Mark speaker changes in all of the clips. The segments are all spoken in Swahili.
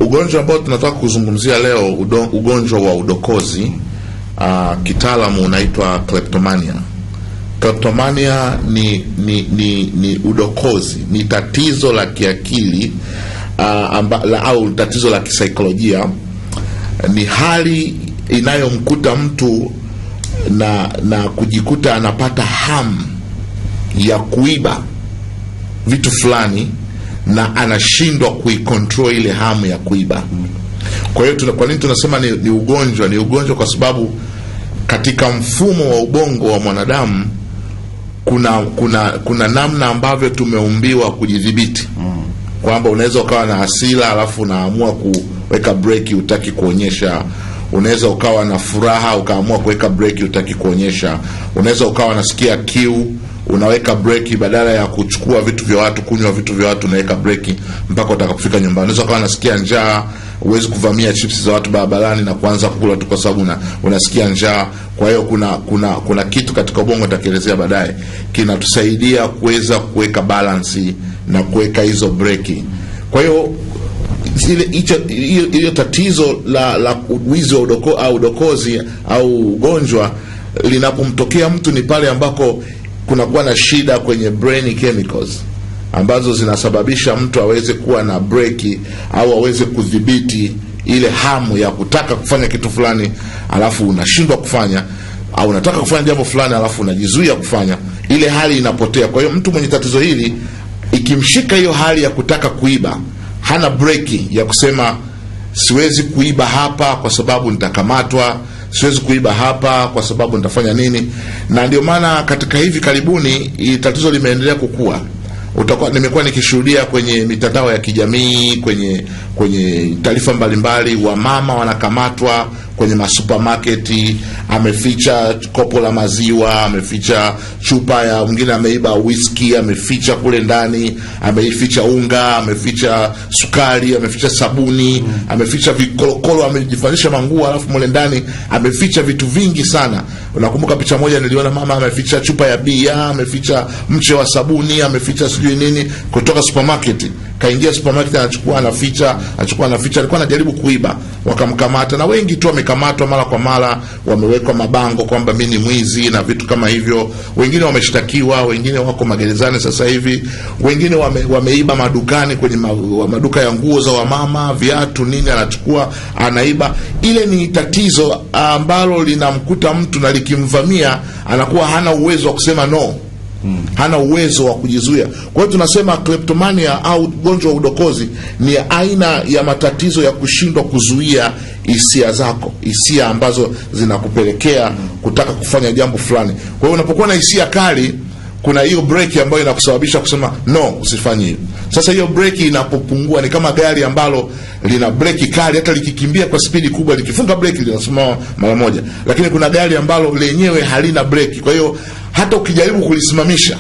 Speaker 1: Ugonjwa ambao tunataka kuzungumzia leo, ugonjwa wa udokozi, kitaalamu unaitwa kleptomania. Kleptomania ni udokozi, ni tatizo la kiakili au tatizo la kisaikolojia. Ni hali inayomkuta mtu na kujikuta anapata hamu ya kuiba vitu fulani na anashindwa kuikontrol ile hamu ya kuiba. Kwa hiyo kwa nini tunasema ni ugonjwa? Ni ugonjwa kwa sababu katika mfumo wa ubongo wa mwanadamu kuna namna ambavyo tumeumbiwa kujidhibiti. Kwamba unaweza ukawa na hasira alafu unaamua kuweka breki, utaki kuonyesha. Unaweza ukawa na furaha ukaamua kuweka breki, utaki kuonyesha. Unaweza ukawa nasikia kiu, unaweka breki, badala ya kuchukua vitu vya watu, kunywa vitu vya watu, unaweka breki mpaka utakapofika nyumbani. Unaweza ukawa nasikia njaa, uwezi kuvamia chips za watu barabarani na kuanza kula tu kwa sababu unasikia njaa. Kwa hiyo kuna kitu katika ubongo nitakielezea baadaye kinatusaidia kuweza kuweka balance na kuweka hizo breki. Kwa hiyo ile tatizo la wizi wa udokozi au ugonjwa linapomtokea mtu ni pale ambako kunakuwa na shida kwenye brain chemicals ambazo zinasababisha mtu aweze kuwa na breki au aweze kudhibiti ile hamu ya kutaka kufanya kitu fulani alafu unashindwa kufanya, au unataka kufanya jambo fulani alafu unajizuia kufanya. Ile hali inapotea. Kwa hiyo mtu mwenye tatizo hili ikimshika hiyo hali ya kutaka kuiba, hana breki ya kusema siwezi kuiba hapa kwa sababu nitakamatwa, siwezi kuiba hapa kwa sababu nitafanya nini. Na ndio maana katika hivi karibuni tatizo limeendelea kukua. Nimekuwa nikishuhudia kwenye mitandao ya kijamii, kwenye taarifa mbalimbali, wa mama wanakamatwa kwenye masupermarket, ameficha kopo la maziwa, ameficha chupa ya, mwingine ameiba whisky, ameficha kule ndani, ameificha unga, ameficha sukari, ameficha sabuni, ameficha vikolokolo, amejifanyisha manguo, alafu mule ndani ameficha vitu vingi sana. Unakumbuka picha moja niliona mama ameficha chupa ya bia, ameficha mche wa sabuni, ameficha sijui nini kutoka supermarket. Kaingia supermarket anachukua anaficha, alikuwa anajaribu kuiba. Wakamkamata, na wengi tu wamekamatwa mara kwa mara, wamewekwa mabango kwamba mimi ni mwizi na vitu kama hivyo. Wengine wameshtakiwa, wengine wako magerezani sasa hivi. Wengine wameiba madukani, kwenye maduka ya nguo za wamama, viatu nini, anachukua anaiba. Ile ni tatizo ambalo linamkuta mtu na likimvamia anakuwa hana uwezo wa kusema no. Hana uwezo wa kujizuia. Kwa hiyo tunasema kleptomania au ugonjwa wa udokozi ni aina ya matatizo ya kushindwa kuzuia hisia zako, hisia ambazo zinakupelekea kutaka kufanya jambo fulani. Kwa hiyo unapokuwa na hisia kali, kuna hiyo breki ambayo inakusababisha kusema no, usifanye hivyo. Sasa hiyo breki inapopungua, ni kama gari ambalo lina breki kali, hata likikimbia kwa spidi kubwa, likifunga breki linasimama mara moja. Lakini kuna gari ambalo lenyewe halina breki, kwa hiyo hata ukijaribu kulisimamisha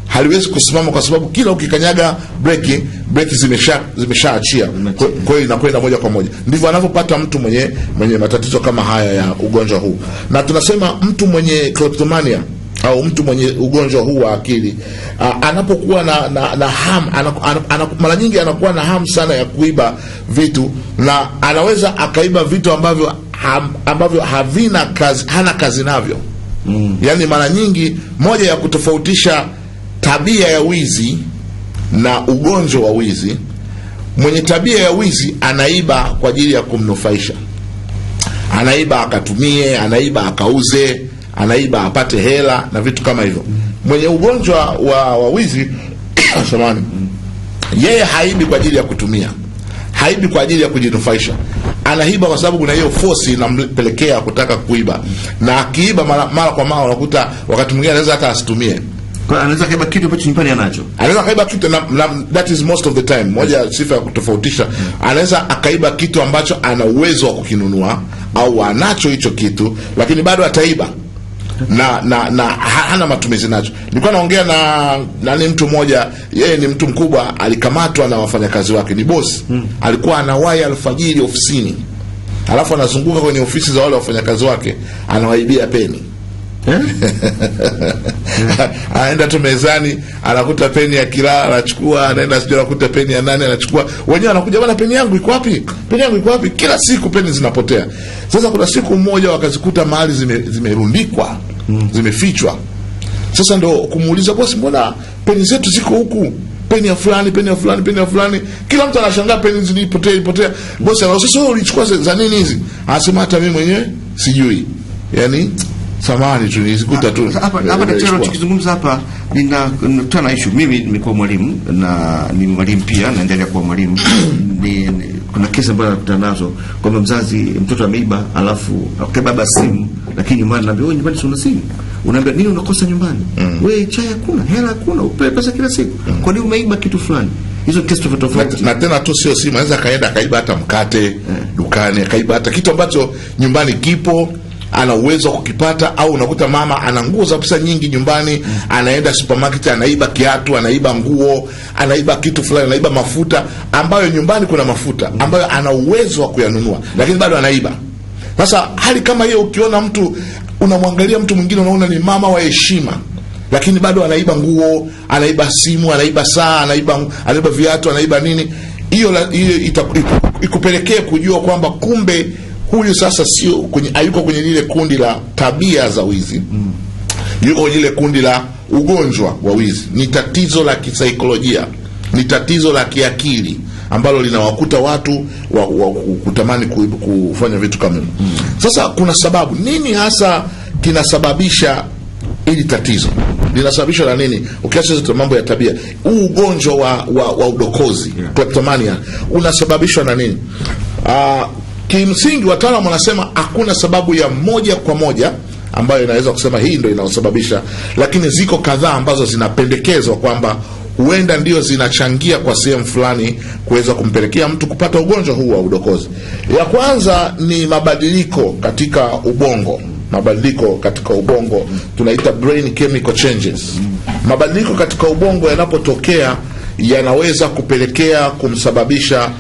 Speaker 1: haliwezi kusimama, kwa sababu kila ukikanyaga breki zimeshaachia. Kwa hiyo inakwenda moja kwa moja. Ndivyo anavyopata mtu mwenye matatizo kama haya ya ugonjwa huu. Na tunasema mtu mwenye kleptomania au mtu mwenye ugonjwa huu wa akili anapokuwa na hamu, mara nyingi anakuwa na hamu sana ya kuiba vitu, na anaweza akaiba vitu ambavyo havina kazi, hana kazi navyo. Yaani mara nyingi, moja ya kutofautisha tabia ya wizi na ugonjwa wa wizi, mwenye tabia ya wizi anaiba kwa ajili ya kumnufaisha. Anaiba akatumie, anaiba akauze, anaiba apate hela na vitu kama hivyo. Mwenye ugonjwa wa wizi samani, yeye haibi kwa ajili ya kutumia, haibi kwa ajili ya kujinufaisha. Anaiba kwa sababu kuna hiyo force inampelekea kutaka kuiba. Na akiiba mara kwa mara, unakuta wakati mwingine anaweza hata asitumie.
Speaker 2: Kwa anaweza kaiba kitu ambacho nyumbani anacho.
Speaker 1: Anaweza kaiba kitu na that is most of the time. Moja sifa ya kutofautisha, anaweza akaiba kitu ambacho ana uwezo wa kukinunua au anacho hicho kitu, lakini bado ataiba. Na hana matumizi nacho. Nilikuwa naongea na mtu mmoja, yeye ni mtu mkubwa, alikamatwa na wafanyakazi wake, ni boss. Alikuwa anawahi alfajiri ofisini, alafu anazunguka kwenye ofisi za wale wafanyakazi wake, anawaibia peni. Anaenda tu mezani, anakuta peni ya kila, anachukua, anaenda sijui anakuta peni ya nani, anachukua. Wenyewe anakuja, bwana peni yangu iko wapi? peni yangu iko wapi? Kila siku peni zinapotea. Sasa kuna siku mmoja wakazikuta mahali zimerundikwa, zimefichwa. Sasa ndo kumuuliza bosi, mbona peni zetu ziko huku? Peni ya fulani, peni ya fulani, peni ya fulani. Kila mtu anashangaa peni zilipotea. Bosi anauliza, sasa ulichukua za nini hizi? Anasema hata mimi mwenyewe sijui. Yaani samani tu nilikuta tu.
Speaker 2: Hapa daktari tukizungumza hapa ninakutana issue. Mimi nimekuwa mwalimu na ni mwalimu pia, naendelea kuwa mwalimu. Kuna kesi ambazo nakutana nazo kwamba mzazi mtoto ameiba, alafu baba simu, lakini nyumbani anaambia wewe nyumbani una simu. Unaambia nini unakosa nyumbani? Wewe chai hakuna, hela hakuna, upewe pesa kila siku. Kwa nini umeiba kitu fulani? Hizo kesi tofauti.
Speaker 1: Na tena tu sio simu, anaweza kaenda akaiba hata mkate dukani, akaiba hata kitu ambacho nyumbani kipo, ana uwezo wa kukipata. Au unakuta mama ana nguo za pesa nyingi nyumbani, anaenda supermarket anaiba kiatu, anaiba nguo, anaiba kitu fulani, anaiba mafuta ambayo nyumbani kuna mafuta ambayo ana uwezo wa kuyanunua, lakini bado anaiba. Sasa hali kama hiyo, ukiona mtu, unamwangalia mtu mwingine unaona ni mama wa heshima, lakini bado anaiba nguo, anaiba simu, anaiba saa, anaiba viatu, anaiba nini, hiyo ikupelekee kujua kwamba kumbe huyu sasa sio hayuko kwenye lile kundi la tabia za wizi, yuko kwenye lile kundi la ugonjwa wa wizi. Ni tatizo la kisaikolojia, ni tatizo la kiakili ambalo linawakuta watu wa kutamani kufanya vitu kama hivyo. Sasa kuna sababu nini hasa kinasababisha hili tatizo? Linasababishwa na nini? Ukiacha hizo mambo ya tabia, huu ugonjwa wa udokozi, kleptomania, unasababishwa na nini? Kimsingi wataalamu wanasema hakuna sababu ya moja kwa moja ambayo inaweza kusema hii ndio inayosababisha, lakini ziko kadhaa ambazo zinapendekezwa kwamba huenda ndio zinachangia kwa sehemu fulani kuweza kumpelekea mtu kupata ugonjwa huu wa udokozi. Ya kwanza ni mabadiliko katika ubongo. Mabadiliko katika ubongo tunaita brain chemical changes. Mabadiliko katika ubongo yanapotokea yanaweza kupelekea kumsababisha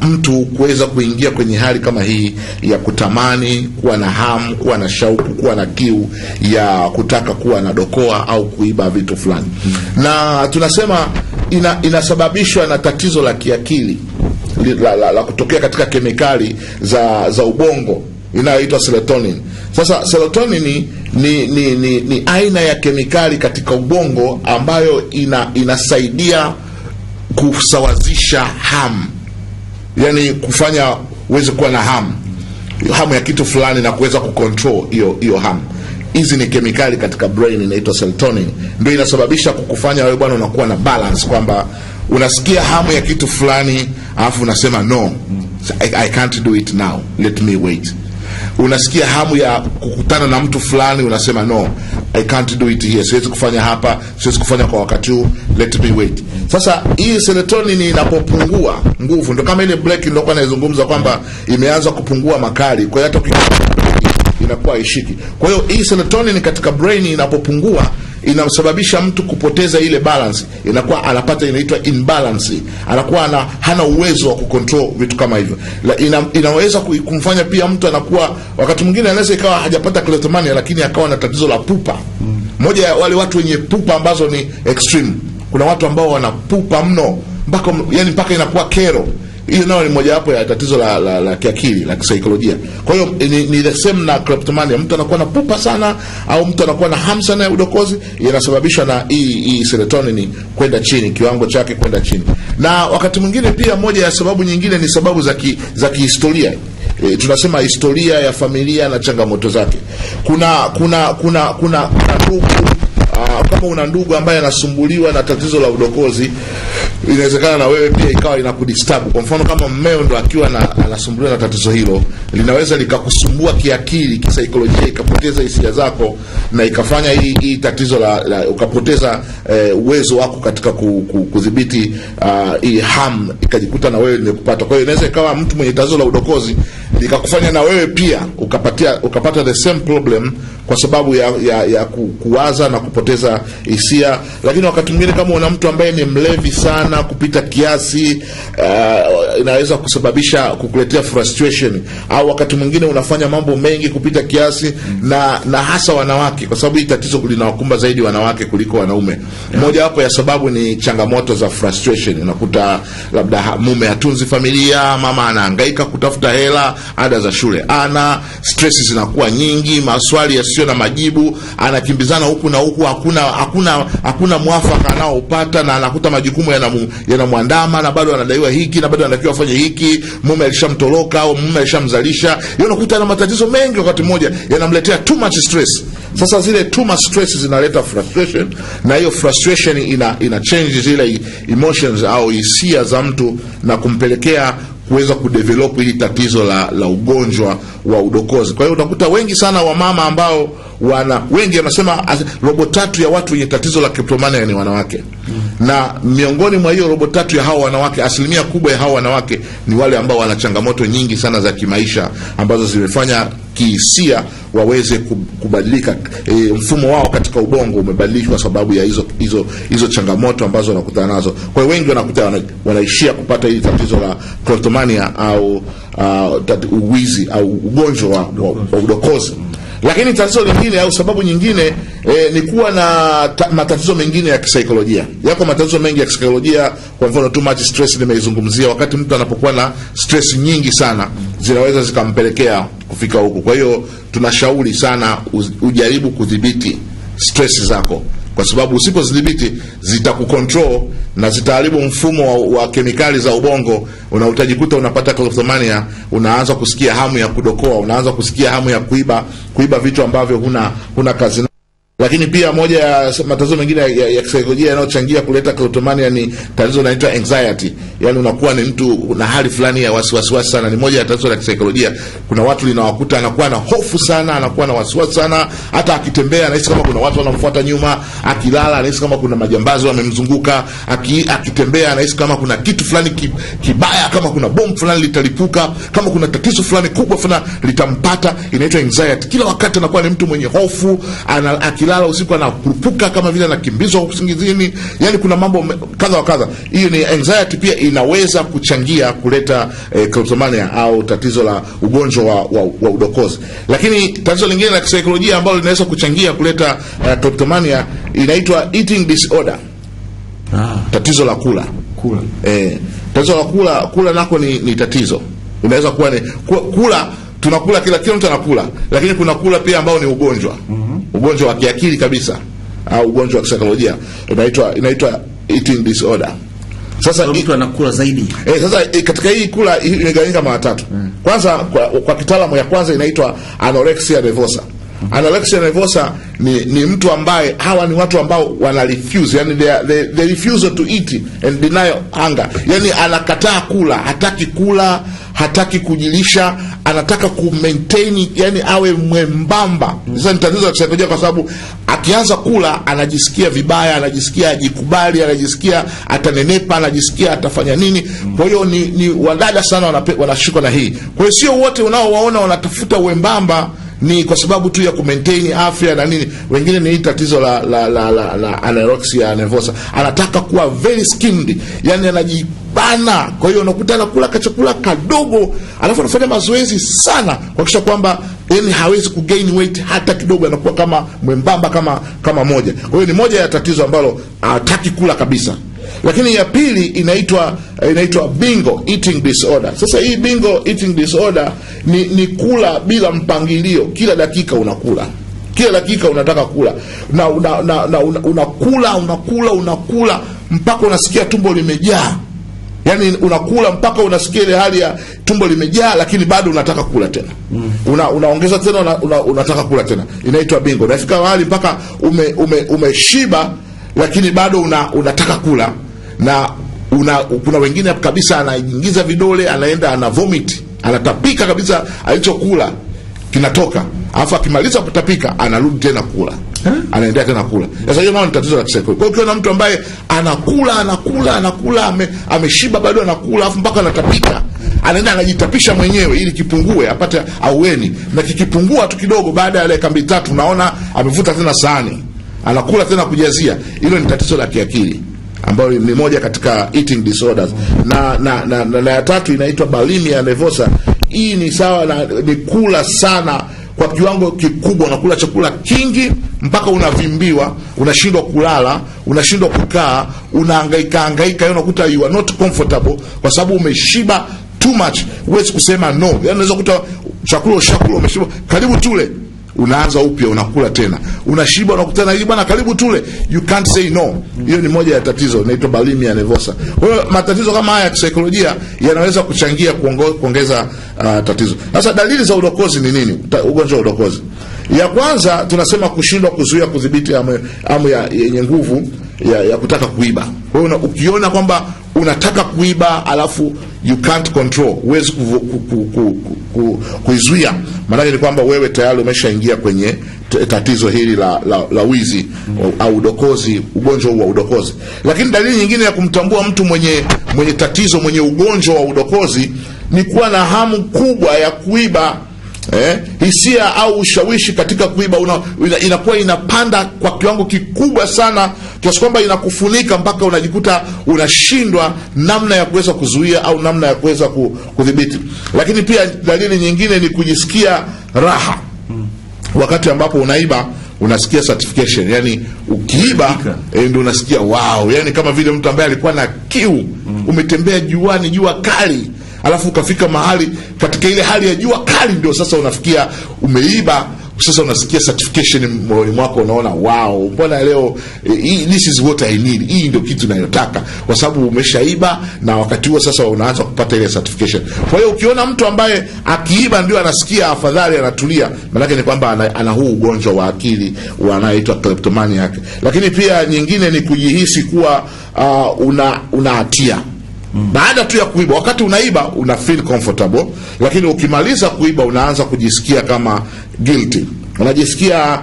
Speaker 1: mtu kuweza kuingia kwenye hali kama hii ya kutamani, kuwa na hamu, kuwa na shauku, kuwa na kiu ya kutaka kuwa na dokoa au kuiba vitu fulani. Na tunasema inasababishwa na tatizo la kiakili la kutokea katika kemikali za ubongo inayoitwa serotonin. Sasa serotonin ni aina ya kemikali katika ubongo ambayo inasaidia kusawazisha hamu, yani kufanya uweze kuwa na hamu ya kitu fulani na kuweza kucontrol hiyo hamu. Hizi ni kemikali katika brain inaitwa serotonin, ndio inasababisha kukufanya wewe bwana unakuwa na balance, kwamba unasikia hamu ya kitu fulani alafu unasema no, I can't do it now, let me wait. Unasikia hamu ya kukutana na mtu fulani, unasema no, I can't do it here, siwezi kufanya hapa, siwezi kufanya kwa wakati huu, let me wait. Sasa hii serotonin inapopungua nguvu, ndio kama ile black ndio kwa naizungumza kwamba imeanza kupungua makali, kwa hiyo hata inakuwa haishiki. Kwa hiyo hii serotonin katika brain inapopungua inamsababisha mtu kupoteza ile balance, inakuwa anapata inaitwa imbalance, anakuwa hana uwezo wa kucontrol vitu kama hivyo. Inaweza kumfanya pia mtu anakuwa wakati mwingine anaweza ikawa hajapata kleptomania lakini akawa na tatizo la pupa. Moja ya wale watu wenye pupa ambazo ni extreme, kuna watu ambao wana pupa mno mpaka inakuwa kero. Hiyo nayo ni moja wapo ya tatizo la kiakili, la kisaikolojia. Kwa hiyo ni the same na kleptomania. Mtu anakuwa na pupa sana au mtu anakuwa na hamu sana ya udokozi, inasababishwa na hii serotonin kwenda chini, kiwango chake kwenda chini. Na wakati mwingine pia moja ya sababu nyingine ni sababu za kihistoria. Tunasema historia ya familia na changamoto zake. Kuna ndugu, kama una ndugu ambaye anasumbuliwa na tatizo la udokozi, inawezekana na wewe pia ikawa inakudisturb. Kwa mfano kama mmeo ndo akiwa anasumbuliwa na tatizo hilo, linaweza likakusumbua kiakili, kisaikolojia, ikapoteza hisia zako na ikafanya hii tatizo ukapoteza uwezo wako katika kudhibiti hii hamu, ikajikuta na wewe nimekupata. Kwa hiyo inaweza ikawa mtu mwenye tatizo la udokozi likakufanya na wewe pia ukapata the same problem kwa sababu ya kuwaza na kupoteza kuongeza hisia. Lakini wakati mwingine kama una mtu ambaye ni mlevi sana kupita kiasi, inaweza kusababisha kukuletea frustration, au wakati mwingine unafanya mambo mengi kupita kiasi, na hasa wanawake, kwa sababu hii tatizo linawakumba zaidi wanawake kuliko wanaume. Moja wapo ya sababu ni changamoto za frustration. Unakuta labda mume hatunzi familia, mama anahangaika kutafuta hela, ada za shule stress zinakuwa nyingi, maswali yasiyo na majibu, anakimbizana huku na huku, hakuna mwafaka anaopata, na anakuta majukumu yanamwandama, na bado anadaiwa hiki, na bado anatakiwa afanye hiki, mume alishamtoroka au mume alishamzalisha. Unakuta na matatizo mengi wakati mmoja, yanamletea too much stress. Sasa zile too much stress zinaleta frustration, na hiyo frustration ina change zile emotions au hisia za mtu, na kumpelekea kuweza kudevelop hili tatizo la ugonjwa wa udokozi. Kwa hiyo utakuta wengi sana wa mama ambao wengi wanasema 3/4 ya watu wenye tatizo la kleptomania ni wanawake. Na miongoni mwa hiyo 3/4 ya hao wanawake, asilimia kubwa ya hao wanawake ni wale ambao wana changamoto nyingi sana za kimaisha ambazo zimefanya kihisia waweze kubadilika. Mfumo wao katika ubongo umebadilika kwa sababu ya hizo changamoto ambazo wanakutana nazo. Kwa hiyo wengi wanaishia kupata hili tatizo la kleptomania au uwizi au ugonjwa wa udokozi. Lakini tatizo lingine au sababu nyingine ni kuwa na matatizo mengine ya kisaikolojia. Yako matatizo mengi ya kisaikolojia, kwa mfano too much stress nimeizungumzia. Wakati mtu anapokuwa na stress nyingi sana, zinaweza zikampelekea kufika huko. Kwa hiyo tunashauri sana ujaribu kudhibiti stress zako, kwa sababu usipozidhibiti zitakucontrol na zitaharibu mfumo wa kemikali za ubongo. Utajikuta unapata kleptomania, unaanza kusikia hamu ya kudokoa, unaanza kusikia hamu ya kuiba vitu ambavyo huna kazi. Lakini pia moja ya matatizo mengine ya kisaikolojia yanayochangia kuleta kleptomania ni tatizo linaloitwa anxiety. Yaani unakuwa ni mtu na hali fulani ya wasiwasi sana. Ni moja ya tatizo la kisaikolojia. Kuna watu linawakuta anakuwa na hofu sana, anakuwa na wasiwasi sana, hata akitembea anahisi kama kuna watu wanamfuata nyuma, akilala anahisi kama kuna majambazi wamemzunguka, akitembea anahisi kama kuna kitu fulani kibaya, kama kuna bomu fulani litalipuka, kama kuna tatizo fulani kubwa fulani litampata. Inaitwa anxiety. Kila wakati anakuwa ni mtu mwenye hofu, akilala usiku anakurupuka kama vile anakimbizwa usingizini. Yani kuna mambo kadha wa kadha. Hiyo ni anxiety, pia inaweza kuchangia kuleta kleptomania au tatizo la ugonjwa wa udokozi. Lakini tatizo lingine la kisaikolojia ambalo linaweza kuchangia kuleta kleptomania inaitwa eating disorder. Tatizo la kula. Tatizo la kula nako ni tatizo. Inaweza kuwa ni kula, tunakula kila mtu anakula, lakini kuna kula pia ambao ni ugonjwa. Ugonjwa wa kiakili kabisa au ugonjwa wa kisaikolojia inaitwa eating disorder. Sasa
Speaker 2: mtu anakula zaidi.
Speaker 1: Sasa katika hii kula imegawanyika mara 3. Kwanza kwa kitaalamu ya kwanza inaitwa anorexia nervosa. Anorexia nervosa ni mtu ambaye, hawa ni watu ambao wana refuse, yani they refuse to eat and deny hunger. Yani anakataa kula, hataki kula, hataki kujilisha, anataka maintain, yani awe mwembamba. Sasa ni tatizo la kisaikolojia, kwa sababu akianza kula anajisikia vibaya, anajisikia ajikubali, anajisikia atanenepa, anajisikia atafanya nini. Kwa hiyo ni wadada sana wanashikwa na hii. Kwa hiyo sio wote unaowaona wanatafuta uembamba ni kwa sababu tu ya kumaintain afya na nini. Wengine ni tatizo la anorexia nervosa, anataka kuwa very skinned, yani anajibana. Kwa hiyo unakuta anakula chakula kadogo, alafu anafanya mazoezi sana kuhakikisha kwamba yani hawezi kugain weight hata kidogo, anakuwa kama mwembamba kama moja. Kwa hiyo ni moja ya tatizo ambalo hataki kula kabisa. Lakini ya pili inaitwa bingo eating disorder. Sasa hii bingo eating disorder ni kula bila mpangilio. Kila dakika unakula, kila dakika unataka kula, na unakula mpaka unasikia tumbo limejaa. Yani unakula mpaka unasikia ile hali ya tumbo limejaa, lakini bado unataka kula tena. Unaongeza tena, unataka kula tena. Inaitwa bingo. Nafika mahali mpaka umeshiba, lakini bado unataka kula. Na kuna wengine kabisa anaingiza vidole, anaenda ana vomit, anatapika kabisa, alichokula kinatoka, alafu akimaliza kutapika anarudi tena kula, anaendelea tena kula. Sasa hiyo ni tatizo la kisaikolojia. Kwa hiyo ukiona mtu ambaye anakula ameshiba, bado anakula, alafu mpaka anatapika, anaenda anajitapisha mwenyewe ili kipungue, apate aueni, na kikipungua tu kidogo, baada ya dakika 2-3 unaona amevuta tena sahani, anakula tena kujazia. Hilo ni tatizo la kiakili ambayo ni moja katika eating disorders. Na ya tatu inaitwa bulimia nervosa. Hii ni sawa na ni kula sana kwa kiwango kikubwa, unakula chakula kingi mpaka unavimbiwa, unashindwa kulala, unashindwa kukaa, unahangaika, unakuta you are not comfortable kwa sababu umeshiba too much. Huwezi kusema no. Yaani unaweza kukuta chakula umeshiba, karibu tule, unaanza upya, unakula tena, unashiba, unakutana hivi bwana, karibu tule, you can't say no. Hiyo ni moja ya tatizo inaitwa bulimia nervosa. Kwa hiyo matatizo kama haya ya kisaikolojia yanaweza kuchangia kuongeza tatizo. Sasa dalili za udokozi ni nini? Ugonjwa wa udokozi, ya kwanza tunasema kushindwa kuzuia kudhibiti hamu yenye nguvu ya kutaka kuiba. Kwa hiyo ukiona kwamba unataka kuiba alafu you can't control, huwezi kuizuia, maana ni kwamba wewe tayari umeshaingia kwenye tatizo hili la wizi au udokozi, ugonjwa wa udokozi. Lakini dalili nyingine ya kumtambua mtu mwenye tatizo, mwenye ugonjwa wa udokozi ni kuwa na hamu kubwa ya kuiba. Hisia au ushawishi katika kuiba inakuwa inapanda kwa kiwango kikubwa sana, kiasi kwamba inakufunika mpaka unajikuta unashindwa namna ya kuweza kuzuia au namna ya kuweza kudhibiti. Lakini pia dalili nyingine ni kujisikia raha wakati ambapo unaiba. Unasikia satisfaction, yani ukiiba ndio unasikia wow, yani kama vile mtu ambaye alikuwa na kiu, umetembea juani, jua kali, alafu ukafika mahali katika ile hali ya jua kali, ndio sasa unafikia umeiba. Sasa unasikia satisfaction moyoni mwako, unaona wow, mbona leo this is what I need, hii ndio kitu ninayotaka, kwa sababu umeshaiba, na wakati huo sasa unaanza kupata ile satisfaction. Kwa hiyo ukiona mtu ambaye akiiba ndio anasikia afadhali, anatulia, maana ni kwamba ana huu ugonjwa wa akili unaoitwa kleptomaniac. Lakini pia nyingine ni kujihisi kuwa una hatia baada tu ya kuiba. Wakati unaiba una feel comfortable, lakini ukimaliza kuiba unaanza kujisikia kama guilty, unajisikia